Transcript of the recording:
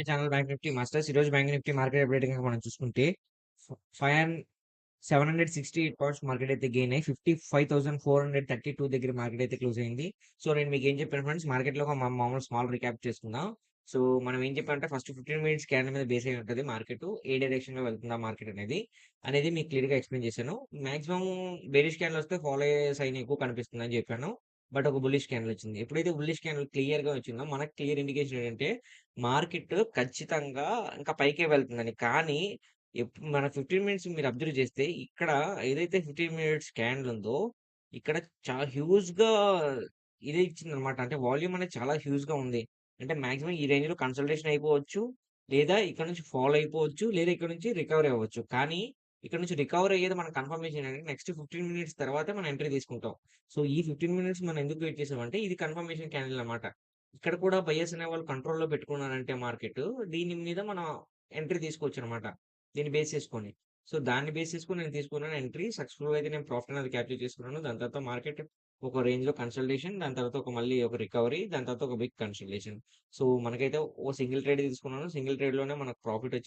My channel bank Nifty masters. ఈరోజు bank Nifty market update కనుక మనం చూసుకుంటే ఫైవ్ అండ్ 768 పాయింట్స్ మార్కెట్ అయితే గెయిన్ అయ్యి 55,432 దగ్గర మార్కెట్ అయితే క్లోజ్ అయింది. సో నేను మీకు ఏం చెప్పాను ఫ్రెండ్స్, మార్కెట్లో ఒక మామూలు స్మాల్ రికాప్ చేసుకుందాం. సో మనం ఏం చెప్పామంటే ఫస్ట్ 15 మినిట్స్ క్యాండిల్ మీద బేస్ అయి ఉంటుంది మార్కెట్, ఏ డైరెక్షన్ లో వెళ్తుందా మార్కెట్ అనేది మీకు క్లియర్ గా ఎక్స్ప్లెయిన్ చేశాను. మాక్సిమం బేరిష్ క్యాండిల్ వస్తే ఫాలో అయ్యే సైన్ ఎక్కువ కనిపిస్తుంది అని చెప్పాను. బట్ ఒక బుల్లిష్ క్యాండిల్ వచ్చింది. ఎప్పుడైతే బుల్లిష్ క్యాండిల్ క్లియర్ గా వచ్చిందో మనకు క్లియర్ ఇండికేషన్ ఏంటంటే మార్కెట్ ఖచ్చితంగా ఇంకా పైకే వెళ్తుందని. కానీ మన 15 మినిట్స్ మీరు అబ్జర్వ్ చేస్తే ఇక్కడ ఏదైతే 15 మినిట్స్ క్యాండిల్ ఉందో ఇక్కడ చాలా హ్యూజ్ గా ఇదే ఇచ్చిందనమాట. అంటే వాల్యూమ్ అనేది చాలా హ్యూజ్ గా ఉంది. అంటే మాక్సిమం ఈ రేంజ్ లో కన్సల్టేషన్ అయిపోవచ్చు, లేదా ఇక్కడ నుంచి ఫాలో అయిపోవచ్చు, లేదా ఇక్కడ నుంచి రికవరీ అవ్వచ్చు. కానీ ఇక్కడ నుంచి రికవర్ అయ్యేది మన కన్ఫర్మేషన్ అంటే నెక్స్ట్ 15 మినిట్స్ తర్వాతే మనం ఎంట్రీ తీసుకుంటాం. సో ఈ 15 మినిట్స్ మనం ఎందుకు వెయిట్ చేసామంటే ఇది కన్ఫర్మేషన్ క్యాండిల్ అన్నమాట. ఇక్కడ కూడా బయర్స్ అనే వాళ్ళు కంట్రోల్‌లో పెట్టుకున్నారంటే మార్కెట్, దీని మీద మనం ఎంట్రీ తీసుకోవచ్చనమాట. దీన్ని బేస్ చేసుకొని. సో దాన్ని బేస్ చేసుకొని నేను తీసుకున్నాను ఎంట్రీ. సక్సెస్‌ఫుల్‌గా అయితే నేను ప్రాఫిట్ అనేది క్యాప్చర్ చేసుకున్నాను. దాని తర్వాత మార్కెట్ ఒక రేంజ్‌లో కన్సల్టేషన్, దాని తర్వాత మళ్ళీ ఒక రికవరీ, దాని తర్వాత ఒక బిగ్ కన్సల్టేషన్. సో మనకైతే ఓ సింగిల్ ట్రేడ్ తీసుకున్నాను. సింగిల్ ట్రేడ్‌లోనే మనకు ప్రాఫిట్ వచ్చింది.